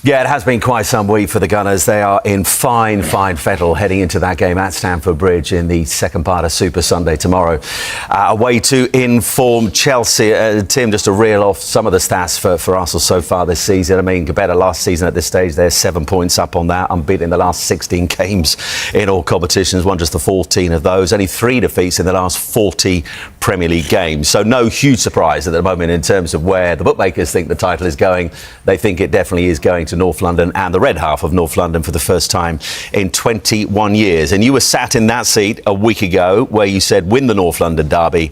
Yeah, it has been quite some week for the Gunners. They are in fine fettle heading into that game at Stamford Bridge in the second part of Super Sunday tomorrow. Away to inform Chelsea. Tim, just to reel off some of the stats for Arsenal so far this season. I mean, compared to last season at this stage, they're 7 points up on that, unbeaten in the last 16 games in all competitions, won just the 14 of those. Only 3 defeats in the last 40 Premier League games. So no huge surprise at the moment in terms of where the bookmakers think the title is going. They think it definitely is going to North London and the red half of North London for the first time in 21 years. And you were sat in that seat a week ago where you said, win the North London derby,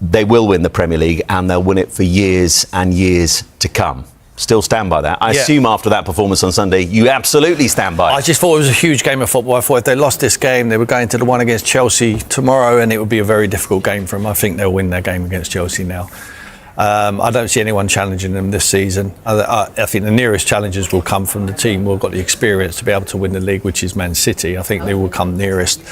they will win the Premier League and they'll win it for years and years to come. Still stand by that. I assume after that performance on Sunday, you absolutely stand by it. I just thought it was a huge game of football. I thought if they lost this game, they were going to the one against Chelsea tomorrow and it would be a very difficult game for them. I think they'll win their game against Chelsea now. I don't see anyone challenging them this season. I think the nearest challenges will come from the team who have got the experience to be able to win the league, which is Man City. I think they will come nearest.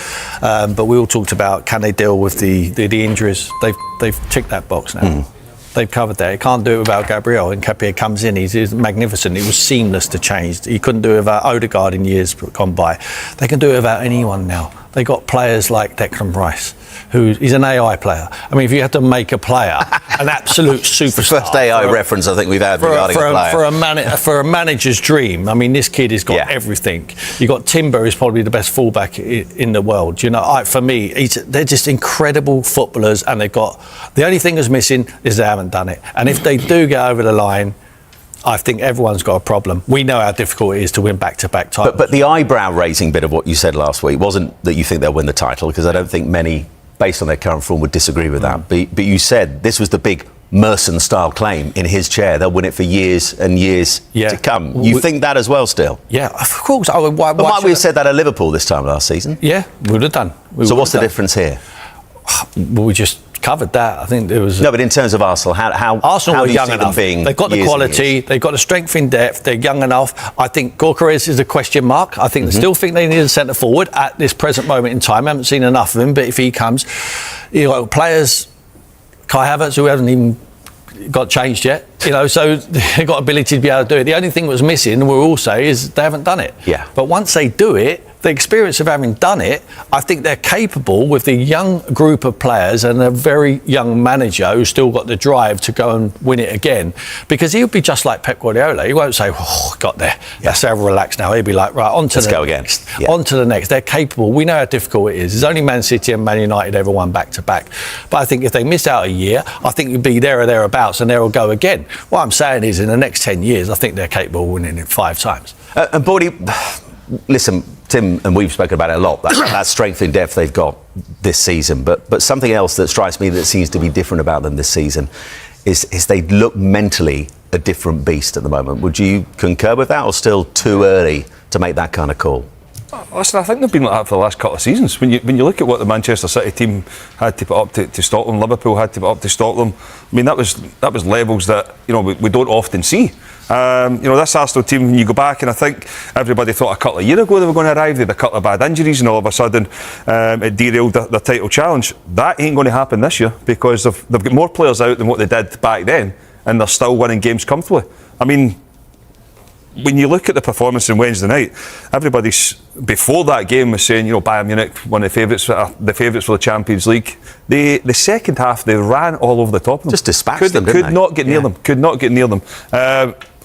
But we all talked about, can they deal with the injuries? They've ticked that box now. They've covered that. He can't do it without Gabriel. And Capia comes in. He's magnificent. It was seamless to change. He couldn't do it without Odergard in years gone by. They can do it without anyone now. They got players like Declan Rice, he's an AI player. I mean, if you had to make a player, an absolute superstar. It's the first AI reference I think we've had regarding a player. For a manager's dream, I mean, this kid has got everything. You got Timber, who's probably the best fullback in the world. You know, for me, they're just incredible footballers, and they've got. The only thing that's missing is they haven't done it. And if they do get over the line, I think everyone's got a problem. We know how difficult it is to win back-to-back titles. But the eyebrow-raising bit of what you said last week wasn't that you think they'll win the title, because I don't think many, based on their current form, would disagree with that. But you said this was the big Merson-style claim in his chair. They'll win it for years and years to come. You think that as well still? Yeah, of course. Why might we have said that at Liverpool this time last season? Yeah, we would have done. So what's the difference here? Well, we just covered that. I think there was... No, but in terms of Arsenal, how Arsenal do you young see enough. them being? They've got the quality, they've got the strength in depth, they're young enough. I think Gyökeres is a question mark. I think they still think they need a centre forward at this present moment in time. I haven't seen enough of him, but if he comes, you know, players, Kai Havertz, who hasn't even got changed yet, you know, so they've got ability to be able to do it. The only thing that was missing, we'll all say, is they haven't done it. Yeah. But once they do it, the experience of having done it, I think they're capable with the young group of players and a very young manager who's still got the drive to go and win it again. Because he'll be just like Pep Guardiola. He won't say, oh, got there. Let's have a relax now. He'll be like, right, on to the next. On to the next. They're capable. We know how difficult it is. There's only Man City and Man United ever won back-to-back. But I think if they miss out a year, I think you'd be there or thereabouts and they'll go again. What I'm saying is in the next 10 years, I think they're capable of winning it 5 times. And Bordy, listen, Tim, and we've spoken about it a lot, that strength in depth they've got this season. But something else that strikes me that seems to be different about them this season is they look mentally a different beast at the moment. Would you concur with that, or still too early to make that kind of call? Listen, I think they've been like that for the last couple of seasons. When you look at what the Manchester City team had to put up to stop them, Liverpool had to put up to stop them. I mean, that was levels that we don't often see. This Arsenal team, when you go back, and I think everybody thought a couple of years ago they were going to arrive. They had a couple of bad injuries, and all of a sudden it derailed their title challenge. That ain't going to happen this year because they've got more players out than what they did back then, and they're still winning games comfortably. I mean, when you look at the performance on Wednesday night, everybody before that game was saying, Bayern Munich, one of the favourites for the Champions League. The second half, they ran all over the top of them. Just dispatched them, didn't they? Could not get near them. Could not get near them.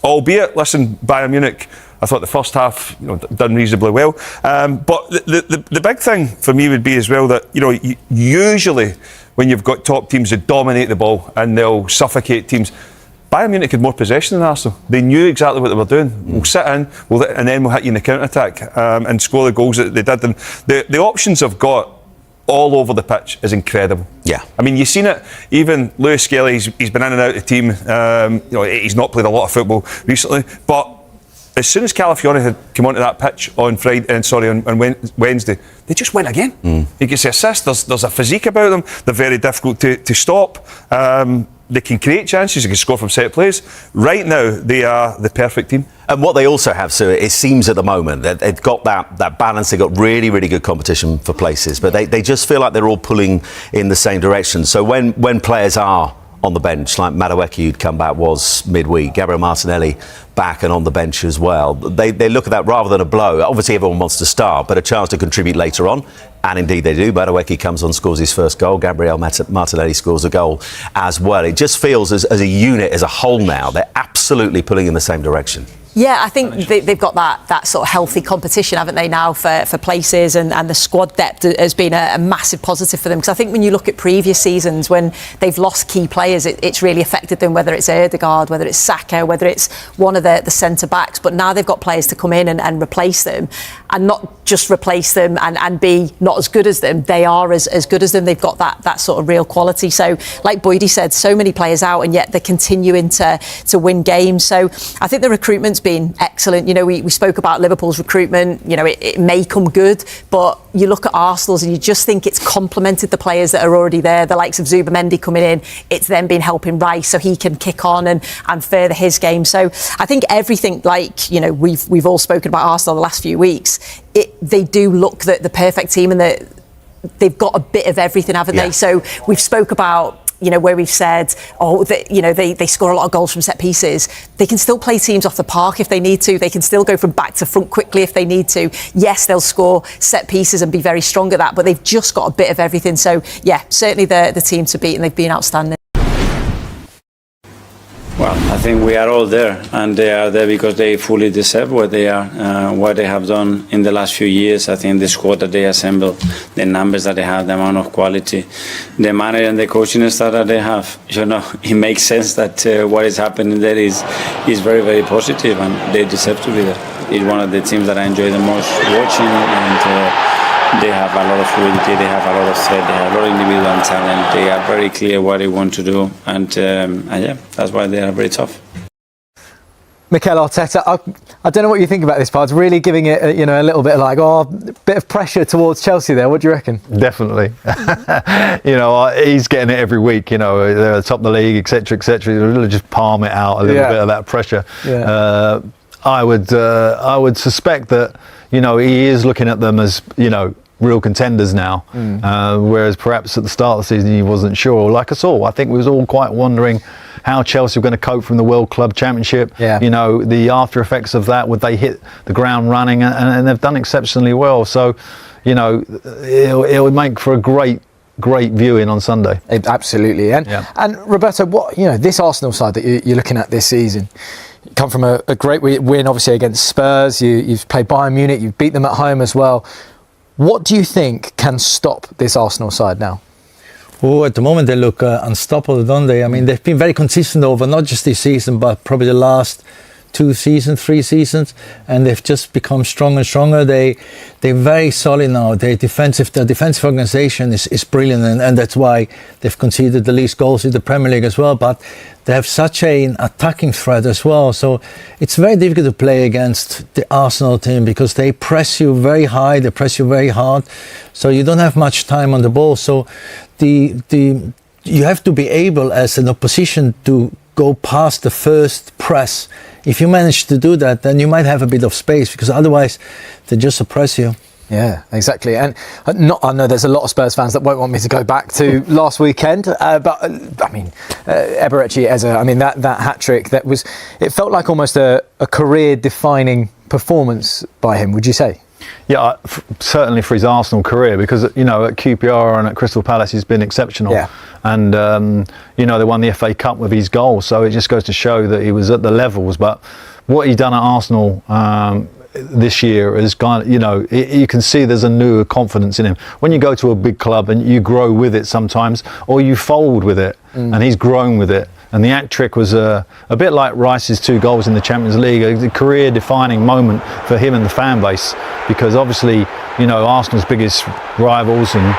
Albeit, listen, Bayern Munich, I thought the first half, done reasonably well. But the big thing for me would be as well that, usually when you've got top teams that dominate the ball and they'll suffocate teams, Bayern Munich had more possession than Arsenal. They knew exactly what they were doing. We'll sit in, and then we'll hit you in the counter-attack and score the goals that they did. And the options they've got all over the pitch is incredible. Yeah. I mean, you've seen it. Even Lewis Skelly, he's been in and out of the team. He's not played a lot of football recently. But as soon as Calafiori had come onto that pitch on Wednesday, they just went again. He gets the assist. There's a physique about them. They're very difficult to stop. They can create chances, they can score from set plays. Right now, they are the perfect team. And what they also have, Sue, it seems at the moment that they've got that balance. They've got really, really good competition for places, but they just feel like they're all pulling in the same direction. So when players are on the bench, like Madueke, who'd come back, was midweek. Gabriel Martinelli back and on the bench as well. They look at that rather than a blow. Obviously, everyone wants to start, but a chance to contribute later on. And indeed they do. Madueke comes on, scores his first goal. Gabriel Martinelli scores a goal as well. It just feels as a unit, as a whole now, they're absolutely pulling in the same direction. Yeah, I think they've got that sort of healthy competition, haven't they, now for places, and the squad depth has been a massive positive for them. Because I think when you look at previous seasons, when they've lost key players, it's really affected them, whether it's Odergard, whether it's Saka, whether it's one of the centre-backs. But now they've got players to come in and replace them, and not just replace them and be not as good as them. They are as good as them. They've got that sort of real quality. So, like Boydie said, so many players out, and yet they're continuing to win games. So I think the recruitment's been excellent. You know, we spoke about Liverpool's recruitment. You know, it may come good, but you look at Arsenal's and you just think it's complemented the players that are already there. The likes of Zubamendi coming in, it's then been helping Rice so he can kick on and further his game. So I think everything, like, you know, we've all spoken about Arsenal the last few weeks. They do look the perfect team, and they've got a bit of everything, haven't they? So we've spoke about, you know, where we've said, they score a lot of goals from set pieces. They can still play teams off the park if they need to. They can still go from back to front quickly if they need to. Yes, they'll score set pieces and be very strong at that, but they've just got a bit of everything. So, yeah, certainly the team to beat, and they've been outstanding. Well, I think we are all there, and they are there because they fully deserve what they are, what they have done in the last few years. I think the squad that they assemble, the numbers that they have, the amount of quality, the manager and the coaching staff that they have, you know, it makes sense that what is happening there is very, very positive, and they deserve to be there. It's one of the teams that I enjoy the most watching, and they have a lot of fluidity, they have a lot of threat, they have a lot of individual talent. They are very clear what they want to do, and yeah, that's why they are very tough. Mikel Arteta, I don't know what you think about this part. Really giving it, a little bit of like, a bit of pressure towards Chelsea there. What do you reckon? Definitely. He's getting it every week. They're at the top of the league, etc., etc. He'll really just palm it out a little bit of that pressure. Yeah. I would suspect that, he is looking at them as, real contenders now, whereas perhaps at the start of the season he wasn't sure. Like us all, I think we was all quite wondering how Chelsea were going to cope from the World Club Championship. Yeah. The after effects of that, would they hit the ground running? And they've done exceptionally well. So, it would make for a great viewing on Sunday. Absolutely. And Roberto, this Arsenal side that you're looking at this season, you come from a great win, obviously, against Spurs. You've played Bayern Munich. You've beat them at home as well. What do you think can stop this Arsenal side now? Oh, at the moment they look unstoppable, don't they? I mean, they've been very consistent over not just this season, but probably the last 2 seasons, 3 seasons, and they've just become stronger and stronger. They're very solid now. Their defensive organisation is brilliant, and that's why they've conceded the least goals in the Premier League as well. But they have such an attacking threat as well. So it's very difficult to play against the Arsenal team because they press you very high, they press you very hard. So you don't have much time on the ball. So you have to be able as an opposition to go past the first press. If you manage to do that, then you might have a bit of space, because otherwise they just suppress you. Yeah, exactly. And I know there's a lot of Spurs fans that won't want me to go back to last weekend, but I mean, Eberechi Eze, that hat-trick, it felt like almost a career-defining performance by him, would you say? Yeah, certainly for his Arsenal career, because at QPR and at Crystal Palace he's been exceptional. Yeah. And they won the FA Cup with his goal, so it just goes to show that he was at the levels. But what he's done at Arsenal this year is you can see there's a new confidence in him. When you go to a big club and you grow with it sometimes, or you fold with it, and he's grown with it. And the hat trick was a bit like Rice's 2 goals in the Champions League, a career-defining moment for him and the fan base, because obviously, Arsenal's biggest rivals and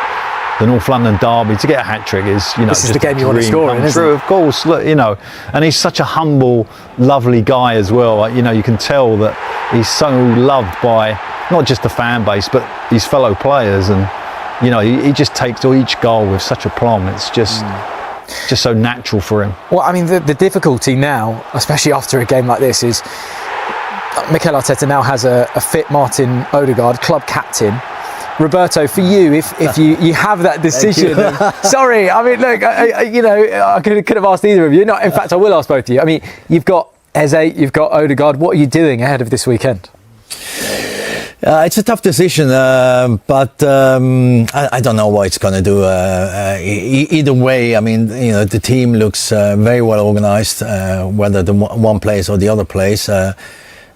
the North London derby, to get a hat trick is, this is the game you want to score in, isn't it? Of course, look, and he's such a humble, lovely guy as well. You can tell that he's so loved by not just the fan base, but his fellow players, and he just takes each goal with such aplomb. It's just so natural for him. Well, I mean, the difficulty now, especially after a game like this, is Mikel Arteta now has a fit Martin Odegaard, club captain. Roberto, for you, if you have that decision, sorry, I mean, look, I could have asked either of you. No, in fact, I will ask both of you. I mean, you've got Eze, you've got Odergard. What are you doing ahead of this weekend? It's a tough decision, but I don't know what it's going to do. Either way, I mean, the team looks very well organised, whether the one place or the other place.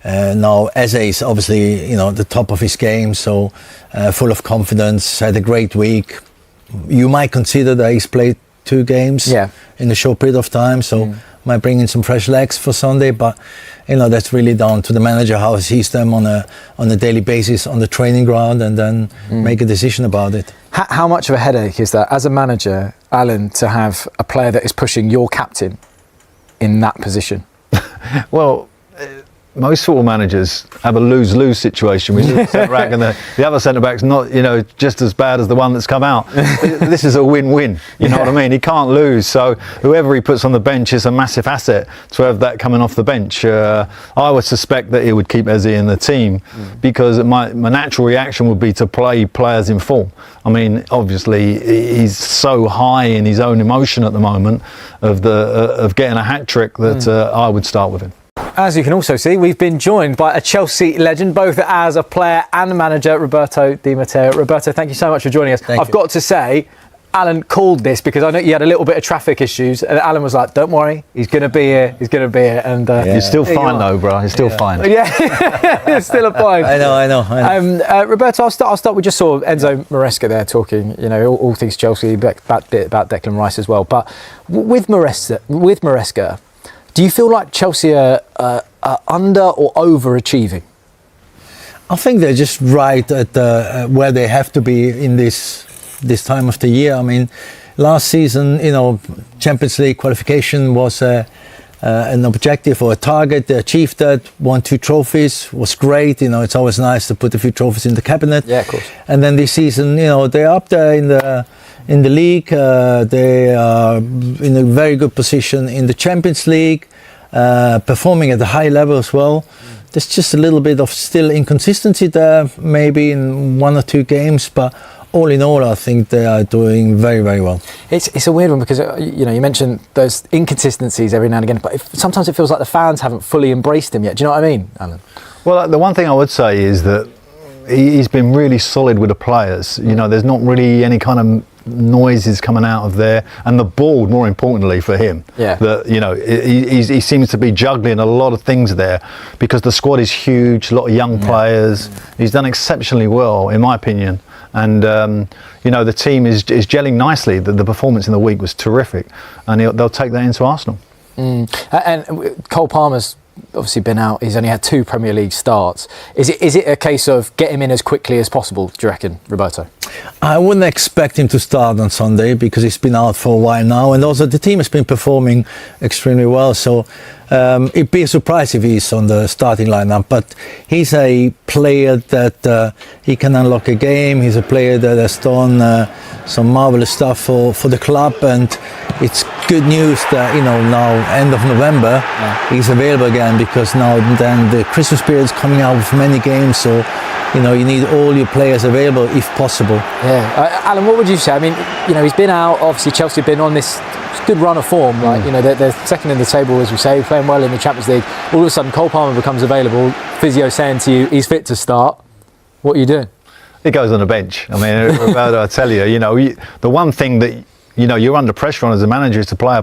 Now, Eze is obviously, the top of his game, so full of confidence, had a great week. You might consider that he's played 2 games in a short period of time, so might bring in some fresh legs for Sunday, but that's really down to the manager, how he sees them on a daily basis on the training ground, and then make a decision about it. How much of a headache is that, as a manager, Alan, to have a player that is pushing your captain in that position? Well, most football managers have a lose-lose situation with the centre-back, and the other centre-back's not, just as bad as the one that's come out. This is a win-win, you know what I mean? He can't lose, so whoever he puts on the bench is a massive asset to have that coming off the bench. I would suspect that he would keep Eze in the team, because my natural reaction would be to play players in form. I mean, obviously, he's so high in his own emotion at the moment of getting a hat-trick that I would start with him. As you can also see, we've been joined by a Chelsea legend, both as a player and manager, Roberto Di Matteo. Roberto, thank you so much for joining us. I've got to say, Alan called this because I know you had a little bit of traffic issues, and Alan was like, don't worry, he's going to be here, And you're still fine though, bro, you're still fine. Yeah, you're still fine. I know. Roberto, I'll start. We just saw Enzo Maresca there talking, all things Chelsea, about Declan Rice as well. But with Maresca, do you feel like Chelsea are under or overachieving? I think they're just right at where they have to be in this time of the year. I mean, last season, Champions League qualification was an objective or a target. They achieved that, won 2 trophies, was great. It's always nice to put a few trophies in the cabinet. Yeah, of course. And then this season, they're up there in the league. They are in a very good position in the Champions League, performing at a high level as well. There's just a little bit of still inconsistency there, maybe in 1 or 2 games, but all in all, I think they are doing very, very well. It's a weird one because you mentioned those inconsistencies every now and again, but sometimes it feels like the fans haven't fully embraced him yet. Do you know what I mean, Alan? Well, the one thing I would say is that he's been really solid with the players. There's not really any kind of noises coming out of there, and the ball, more importantly for him, that he seems to be juggling a lot of things there, because the squad is huge, a lot of young players. He's done exceptionally well, in my opinion, and the team is gelling nicely. The performance in the week was terrific, and they'll take that into Arsenal. And Cole Palmer's obviously been out. He's only had 2 Premier League starts. Is it a case of get him in as quickly as possible, do you reckon, Roberto? I wouldn't expect him to start on Sunday because he's been out for a while now, and also the team has been performing extremely well, so it'd be a surprise if he's on the starting lineup. But he's a player that he can unlock a game. He's a player that has done some marvellous stuff for the club, and it's good news that now end of November he's available again, because now then the Christmas period is coming out with many games, so you need all your players available if possible. Yeah, Alan, what would you say? I mean, he's been out. Obviously, Chelsea have been on this good run of form. Like they're second in the table, as we say, playing well in the Champions League. All of a sudden, Cole Palmer becomes available. Physio saying to you, he's fit to start. What are you doing? He goes on the bench. I mean, Roberto, I tell you, the one thing that you're under pressure on as a manager is to play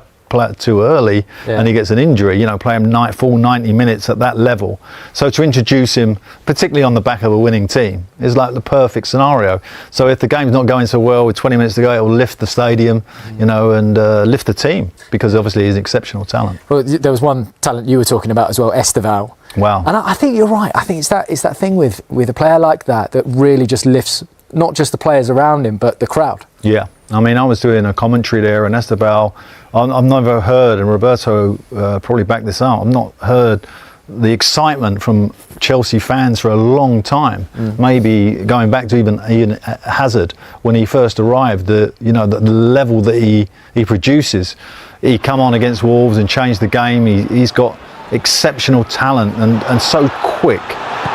too early, and he gets an injury, play him full 90 minutes at that level. So to introduce him, particularly on the back of a winning team, is like the perfect scenario. So if the game's not going so well with 20 minutes to go, it will lift the stadium, and lift the team, because obviously he's an exceptional talent. Well, there was one talent you were talking about as well, Esteval. Wow. And I think you're right. I think it's that thing with a player like that really just lifts not just the players around him, but the crowd. Yeah. I mean, I was doing a commentary there, and Esteval, I've never heard, and Roberto probably backed this up, I've not heard the excitement from Chelsea fans for a long time. Maybe going back to even Hazard when he first arrived, the level that he produces. He come on against Wolves and changed the game. He's got exceptional talent and so quick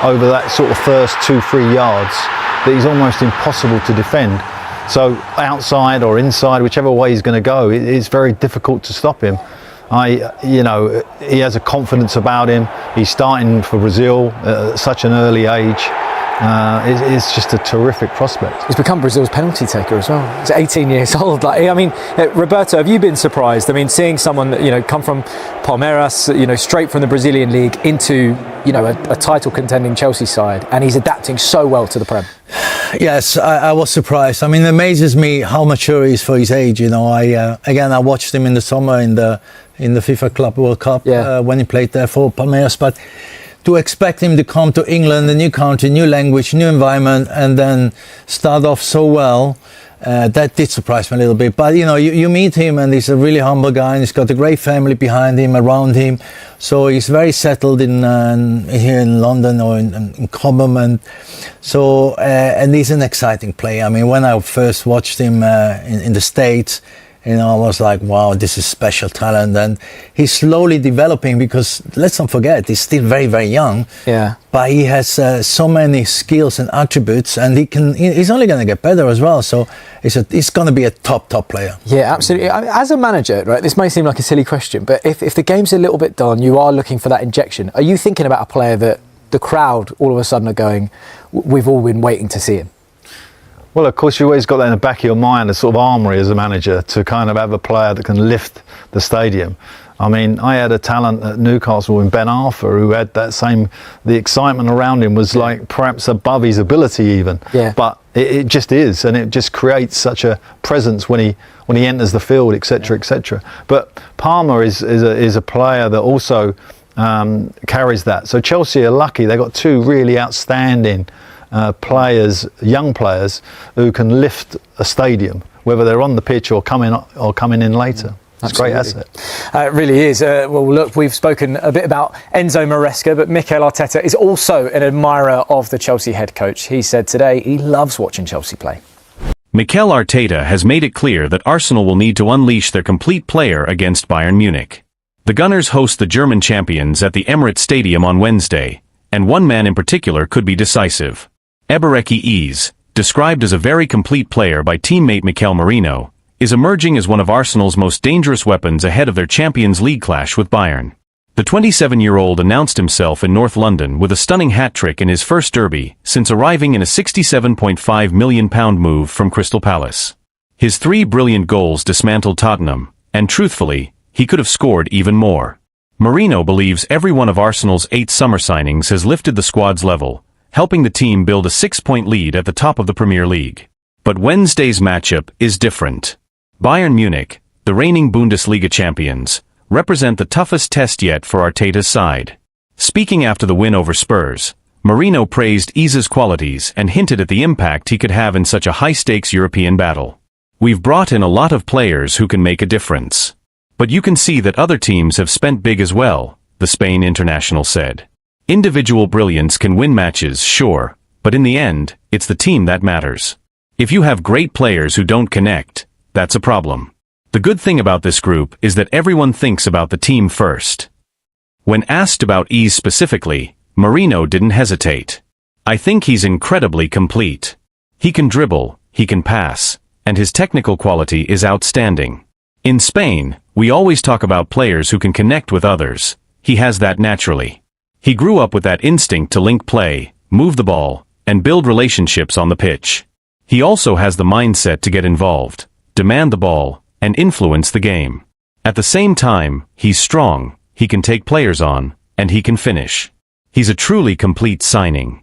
over that sort of first 2-3 yards. that he's almost impossible to defend. So outside or inside, whichever way he's going to go, it's very difficult to stop him. He has a confidence about him. He's starting for Brazil at such an early age. It's just a terrific prospect. He's become Brazil's penalty taker as well. He's 18 years old. Roberto, have you been surprised? Seeing someone come from Palmeiras, straight from the Brazilian league into a title contending Chelsea side, and he's adapting so well to the Prem. Yes, I was surprised. It amazes me how mature he is for his age. I watched him in the summer in the FIFA Club World Cup when he played there for Palmeiras, but to expect him to come to England, a new country, new language, new environment, and then start off so well, that did surprise me a little bit. But you meet him, and he's a really humble guy, and he's got a great family behind him, around him. So he's very settled in here in London or in Cobham, and so and he's an exciting player. When I first watched him in the States, I was like, wow, this is special talent. And he's slowly developing because, let's not forget, he's still very, very young. Yeah. But he has so many skills and attributes, and he's only going to get better as well. So he's going to be a top player. Yeah, absolutely. As a manager, right, this may seem like a silly question, but if the game's a little bit dull, you are looking for that injection. Are you thinking about a player that the crowd all of a sudden are going, we've all been waiting to see him? Well, of course, you always got that in the back of your mind, a sort of armoury as a manager, to kind of have a player that can lift the stadium. I had a talent at Newcastle in Ben Arthur who had the excitement around him was like perhaps above his ability even. Yeah. But it just is, and it just creates such a presence when he enters the field, etc., etc. But Palmer is a player that also carries that. So Chelsea are lucky; they got two really outstanding players, young players, who can lift a stadium, whether they're on the pitch or coming in later. It's a great asset. It really is. Well, look, we've spoken a bit about Enzo Maresca, but Mikel Arteta is also an admirer of the Chelsea head coach. He said today he loves watching Chelsea play. Mikel Arteta has made it clear that Arsenal will need to unleash their complete player against Bayern Munich. The Gunners host the German champions at the Emirates Stadium on Wednesday, and one man in particular could be decisive. Eberechi Eze, described as a very complete player by teammate Mikel Merino, is emerging as one of Arsenal's most dangerous weapons ahead of their Champions League clash with Bayern. The 27-year-old announced himself in North London with a stunning hat-trick in his first derby since arriving in a £67.5 million move from Crystal Palace. His 3 brilliant goals dismantled Tottenham, and truthfully, he could have scored even more. Merino believes every one of Arsenal's 8 summer signings has lifted the squad's level, helping the team build a 6-point lead at the top of the Premier League. But Wednesday's matchup is different. Bayern Munich, the reigning Bundesliga champions, represent the toughest test yet for Arteta's side. Speaking after the win over Spurs, Merino praised Eze's qualities and hinted at the impact he could have in such a high-stakes European battle. "We've brought in a lot of players who can make a difference. But you can see that other teams have spent big as well," the Spain international said. "Individual brilliance can win matches, sure, but in the end, it's the team that matters. If you have great players who don't connect, that's a problem. The good thing about this group is that everyone thinks about the team first." When asked about Eze specifically, Merino didn't hesitate. "I think he's incredibly complete. He can dribble, he can pass, and his technical quality is outstanding. In Spain, we always talk about players who can connect with others. He has that naturally. He grew up with that instinct to link play, move the ball, and build relationships on the pitch. He also has the mindset to get involved, demand the ball, and influence the game. At the same time, he's strong, he can take players on, and he can finish. He's a truly complete signing."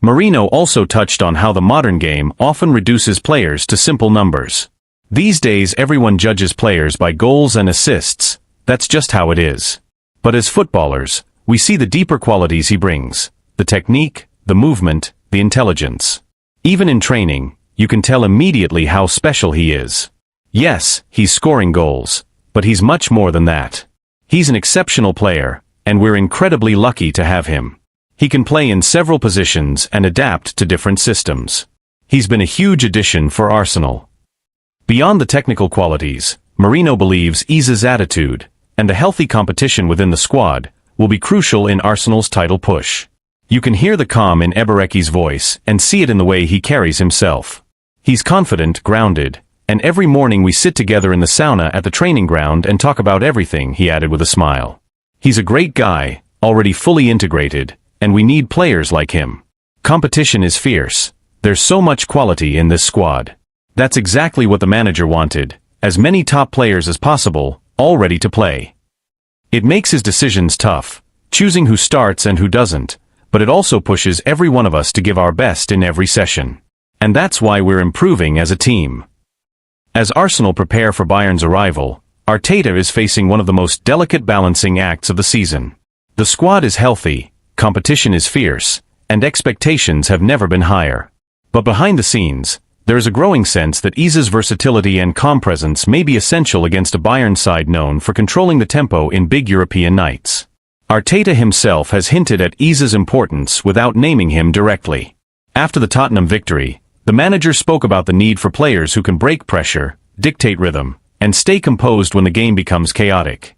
Merino also touched on how the modern game often reduces players to simple numbers. "These days everyone judges players by goals and assists, that's just how it is. But as footballers, we see the deeper qualities he brings, the technique, the movement, the intelligence. Even in training, you can tell immediately how special he is. Yes, he's scoring goals, but he's much more than that. He's an exceptional player, and we're incredibly lucky to have him. He can play in several positions and adapt to different systems. He's been a huge addition for Arsenal." Beyond the technical qualities, Merino believes Eze's attitude, and the healthy competition within the squad, will be crucial in Arsenal's title push. You can hear the calm in Eberecki's voice and see it in the way he carries himself. He's confident, grounded, and every morning we sit together in the sauna at the training ground and talk about everything, he added with a smile. He's a great guy, already fully integrated, and we need players like him. Competition is fierce. There's so much quality in this squad. That's exactly what the manager wanted, as many top players as possible, all ready to play. It makes his decisions tough, choosing who starts and who doesn't, but it also pushes every one of us to give our best in every session. And that's why we're improving as a team. As Arsenal prepare for Bayern's arrival, Arteta is facing one of the most delicate balancing acts of the season. The squad is healthy, competition is fierce, and expectations have never been higher. But behind the scenes, there is a growing sense that Iza's versatility and calm presence may be essential against a Bayern side known for controlling the tempo in big European nights. Arteta himself has hinted at Iza's importance without naming him directly. After the Tottenham victory, the manager spoke about the need for players who can break pressure, dictate rhythm, and stay composed when the game becomes chaotic.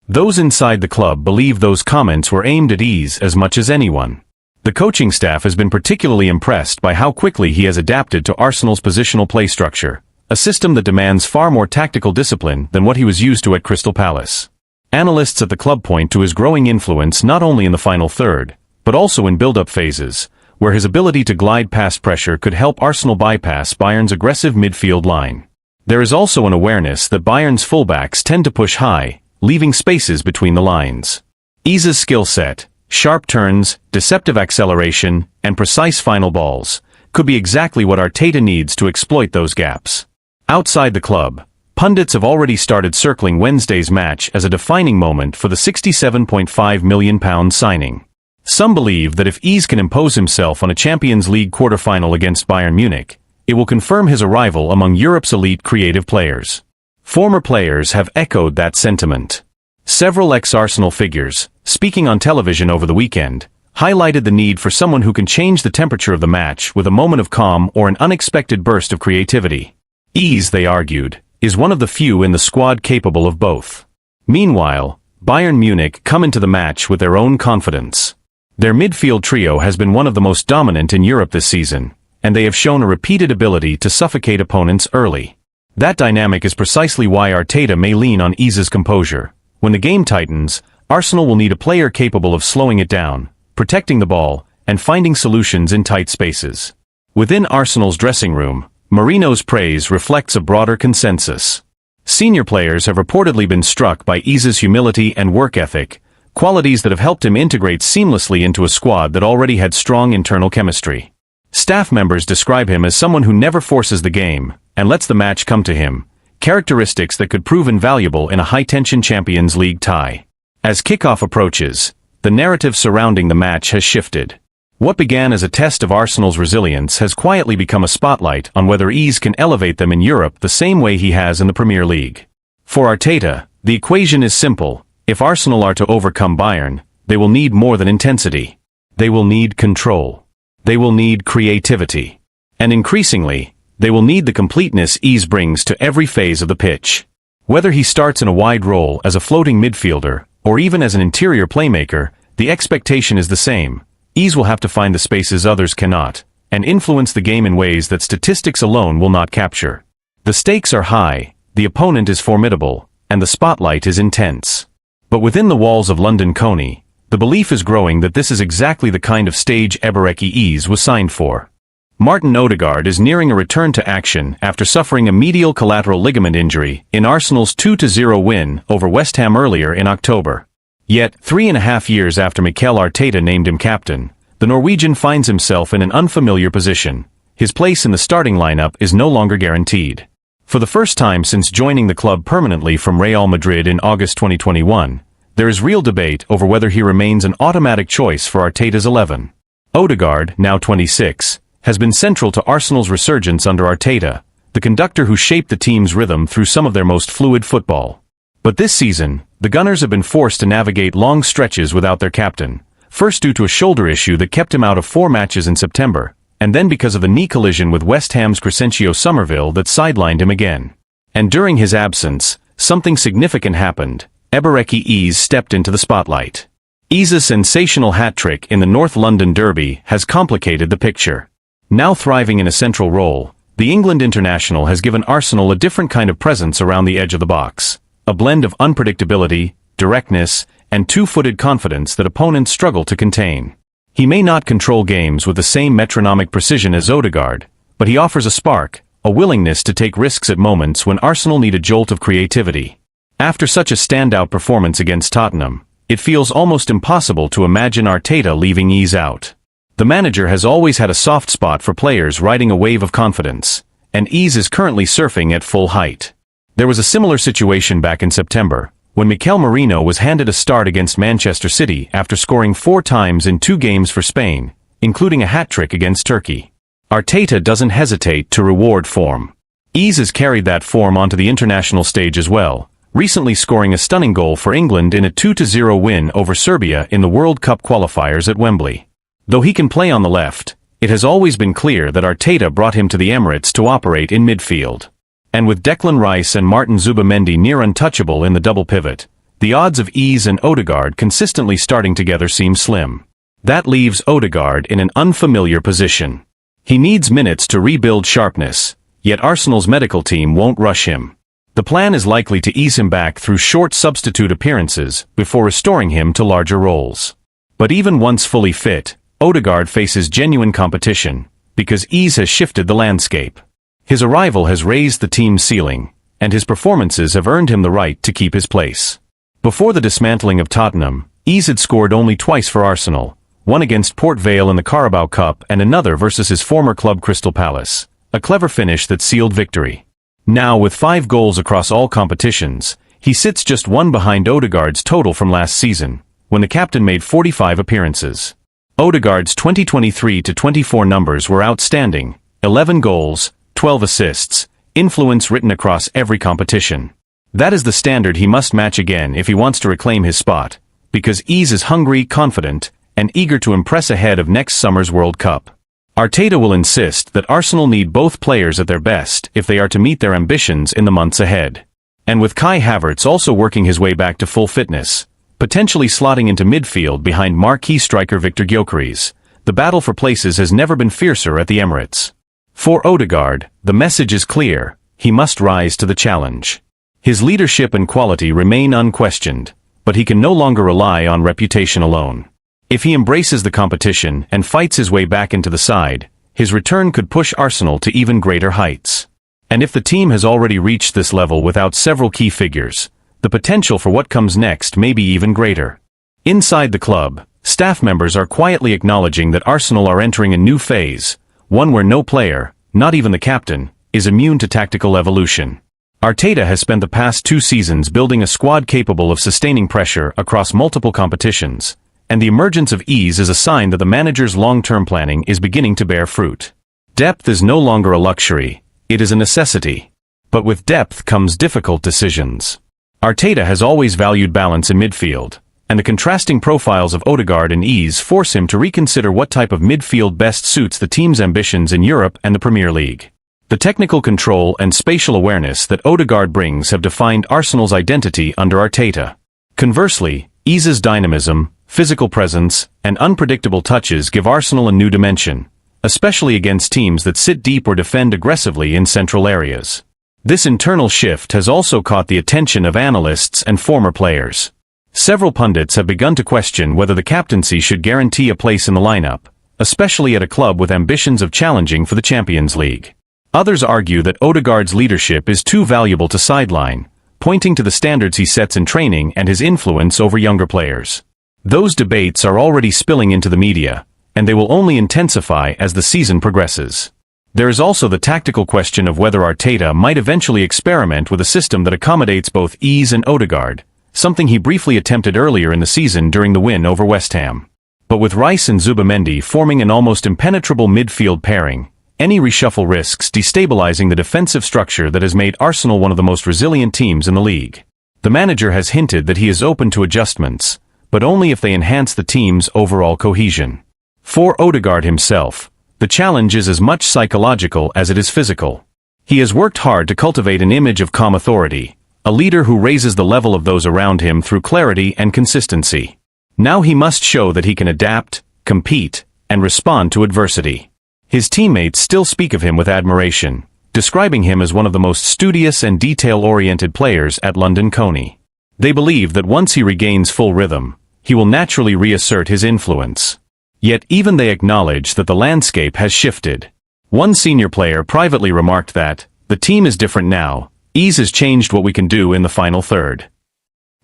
Those inside the club believe those comments were aimed at Iza as much as anyone. The coaching staff has been particularly impressed by how quickly he has adapted to Arsenal's positional play structure, a system that demands far more tactical discipline than what he was used to at Crystal Palace. Analysts at the club point to his growing influence not only in the final third, but also in build-up phases, where his ability to glide past pressure could help Arsenal bypass Bayern's aggressive midfield line. There is also an awareness that Bayern's fullbacks tend to push high, leaving spaces between the lines. Iza's skill set, sharp turns, deceptive acceleration, and precise final balls, could be exactly what Arteta needs to exploit those gaps. Outside the club, pundits have already started circling Wednesday's match as a defining moment for the £67.5 million signing. Some believe that if Iza can impose himself on a Champions League quarter-final against Bayern Munich, it will confirm his arrival among Europe's elite creative players. Former players have echoed that sentiment. Several ex-Arsenal figures, speaking on television over the weekend, highlighted the need for someone who can change the temperature of the match with a moment of calm or an unexpected burst of creativity. Iza, they argued, is one of the few in the squad capable of both. Meanwhile, Bayern Munich come into the match with their own confidence. Their midfield trio has been one of the most dominant in Europe this season, and they have shown a repeated ability to suffocate opponents early. That dynamic is precisely why Arteta may lean on Iza's composure. When the game tightens, Arsenal will need a player capable of slowing it down, protecting the ball, and finding solutions in tight spaces. Within Arsenal's dressing room, Merino's praise reflects a broader consensus. Senior players have reportedly been struck by Iza's humility and work ethic, qualities that have helped him integrate seamlessly into a squad that already had strong internal chemistry. Staff members describe him as someone who never forces the game and lets the match come to him, characteristics that could prove invaluable in a high-tension Champions League tie. As kickoff approaches, the narrative surrounding the match has shifted. What began as a test of Arsenal's resilience has quietly become a spotlight on whether Iza can elevate them in Europe the same way he has in the Premier League. For Arteta, the equation is simple. If Arsenal are to overcome Bayern, they will need more than intensity. They will need control. They will need creativity. And increasingly, they will need the completeness Iza brings to every phase of the pitch. Whether he starts in a wide role as a floating midfielder, or even as an interior playmaker, the expectation is the same. Iza will have to find the spaces others cannot, and influence the game in ways that statistics alone will not capture. The stakes are high, the opponent is formidable, and the spotlight is intense. But within the walls of London Coney, the belief is growing that this is exactly the kind of stage Eberecki Iza was signed for. Martin Odergard is nearing a return to action after suffering a medial collateral ligament injury in Arsenal's 2-0 win over West Ham earlier in October. Yet, 3.5 years after Mikel Arteta named him captain, the Norwegian finds himself in an unfamiliar position. His place in the starting lineup is no longer guaranteed. For the first time since joining the club permanently from Real Madrid in August 2021, there is real debate over whether he remains an automatic choice for Arteta's 11. Odegaard, now 26, has been central to Arsenal's resurgence under Arteta, the conductor who shaped the team's rhythm through some of their most fluid football. But this season, the Gunners have been forced to navigate long stretches without their captain, first due to a shoulder issue that kept him out of 4 matches in September, and then because of the knee collision with West Ham's Crescencio Somerville that sidelined him again. And during his absence, something significant happened. Eberecki Iza stepped into the spotlight. Iza's sensational hat-trick in the North London Derby has complicated the picture. Now thriving in a central role, the England international has given Arsenal a different kind of presence around the edge of the box. A blend of unpredictability, directness, and two-footed confidence that opponents struggle to contain. He may not control games with the same metronomic precision as Odergard, but he offers a spark, a willingness to take risks at moments when Arsenal need a jolt of creativity. After such a standout performance against Tottenham, it feels almost impossible to imagine Arteta leaving Eze out. The manager has always had a soft spot for players riding a wave of confidence, and Eze is currently surfing at full height. There was a similar situation back in September, when Merino was handed a start against Manchester City after scoring 4 times in 2 games for Spain, including a hat-trick against Turkey. Arteta doesn't hesitate to reward form. Eze has carried that form onto the international stage as well, recently scoring a stunning goal for England in a 2-0 win over Serbia in the World Cup qualifiers at Wembley. Though he can play on the left, it has always been clear that Arteta brought him to the Emirates to operate in midfield. And with Declan Rice and Martin Zubamendi near untouchable in the double pivot, the odds of Eze and Odegaard consistently starting together seem slim. That leaves Odegaard in an unfamiliar position. He needs minutes to rebuild sharpness, yet Arsenal's medical team won't rush him. The plan is likely to ease him back through short substitute appearances before restoring him to larger roles. But even once fully fit, Odegaard faces genuine competition, because Eze has shifted the landscape. His arrival has raised the team's ceiling, and his performances have earned him the right to keep his place. Before the dismantling of Tottenham, Eze had scored only twice for Arsenal, one against Port Vale in the Carabao Cup and another versus his former club Crystal Palace, a clever finish that sealed victory. Now, with 5 goals across all competitions, he sits just 1 behind Odegaard's total from last season, when the captain made 45 appearances. Odegaard's 2023-24 numbers were outstanding: 11 goals, 12 assists, influence written across every competition. That is the standard he must match again if he wants to reclaim his spot, because Eze is hungry, confident, and eager to impress ahead of next summer's World Cup. Arteta will insist that Arsenal need both players at their best if they are to meet their ambitions in the months ahead. And with Kai Havertz also working his way back to full fitness, potentially slotting into midfield behind marquee striker Victor Gyökeres, the battle for places has never been fiercer at the Emirates. For Odegaard, the message is clear: he must rise to the challenge. His leadership and quality remain unquestioned, but he can no longer rely on reputation alone. If he embraces the competition and fights his way back into the side, his return could push Arsenal to even greater heights. And if the team has already reached this level without several key figures, the potential for what comes next may be even greater. Inside the club, staff members are quietly acknowledging that Arsenal are entering a new phase, one where no player, not even the captain, is immune to tactical evolution. Arteta has spent the past 2 seasons building a squad capable of sustaining pressure across multiple competitions, and the emergence of Eze is a sign that the manager's long-term planning is beginning to bear fruit. Depth is no longer a luxury, it is a necessity. But with depth comes difficult decisions. Arteta has always valued balance in midfield, and the contrasting profiles of Odegaard and Eze force him to reconsider what type of midfield best suits the team's ambitions in Europe and the Premier League. The technical control and spatial awareness that Odegaard brings have defined Arsenal's identity under Arteta. Conversely, Eze's dynamism, physical presence, and unpredictable touches give Arsenal a new dimension, especially against teams that sit deep or defend aggressively in central areas. This internal shift has also caught the attention of analysts and former players. Several pundits have begun to question whether the captaincy should guarantee a place in the lineup, especially at a club with ambitions of challenging for the Champions League. Others argue that Odegaard's leadership is too valuable to sideline, pointing to the standards he sets in training and his influence over younger players. Those debates are already spilling into the media, and they will only intensify as the season progresses. There is also the tactical question of whether Arteta might eventually experiment with a system that accommodates both Eze and Odegaard, something he briefly attempted earlier in the season during the win over West Ham. But with Rice and Zubamendi forming an almost impenetrable midfield pairing, any reshuffle risks destabilizing the defensive structure that has made Arsenal one of the most resilient teams in the league. The manager has hinted that he is open to adjustments, but only if they enhance the team's overall cohesion. For Odegaard himself, the challenge is as much psychological as it is physical. He has worked hard to cultivate an image of calm authority, a leader who raises the level of those around him through clarity and consistency. Now he must show that he can adapt, compete, and respond to adversity. His teammates still speak of him with admiration, describing him as one of the most studious and detail-oriented players at London Coney. They believe that once he regains full rhythm, he will naturally reassert his influence. Yet even they acknowledge that the landscape has shifted. One senior player privately remarked that, "The team is different now, ease has changed what we can do in the final third."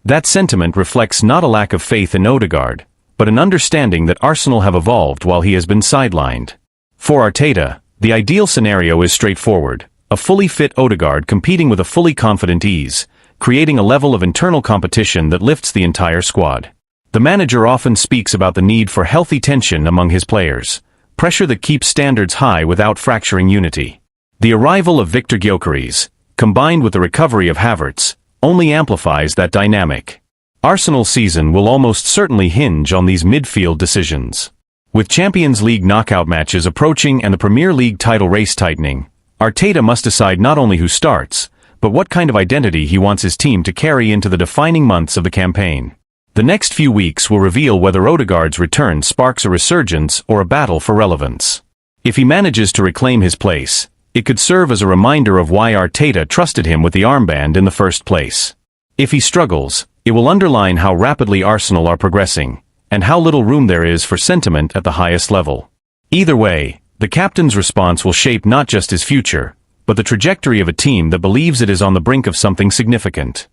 That sentiment reflects not a lack of faith in Odergard, but an understanding that Arsenal have evolved while he has been sidelined. For Arteta, the ideal scenario is straightforward: a fully fit Odergard competing with a fully confident ease, creating a level of internal competition that lifts the entire squad. The manager often speaks about the need for healthy tension among his players, pressure that keeps standards high without fracturing unity. The arrival of Victor Gyökeres, combined with the recovery of Havertz, only amplifies that dynamic. Arsenal's season will almost certainly hinge on these midfield decisions. With Champions League knockout matches approaching and the Premier League title race tightening, Arteta must decide not only who starts, but what kind of identity he wants his team to carry into the defining months of the campaign. The next few weeks will reveal whether Odegaard's return sparks a resurgence or a battle for relevance. If he manages to reclaim his place, it could serve as a reminder of why Arteta trusted him with the armband in the first place. If he struggles, it will underline how rapidly Arsenal are progressing, and how little room there is for sentiment at the highest level. Either way, the captain's response will shape not just his future, but the trajectory of a team that believes it is on the brink of something significant.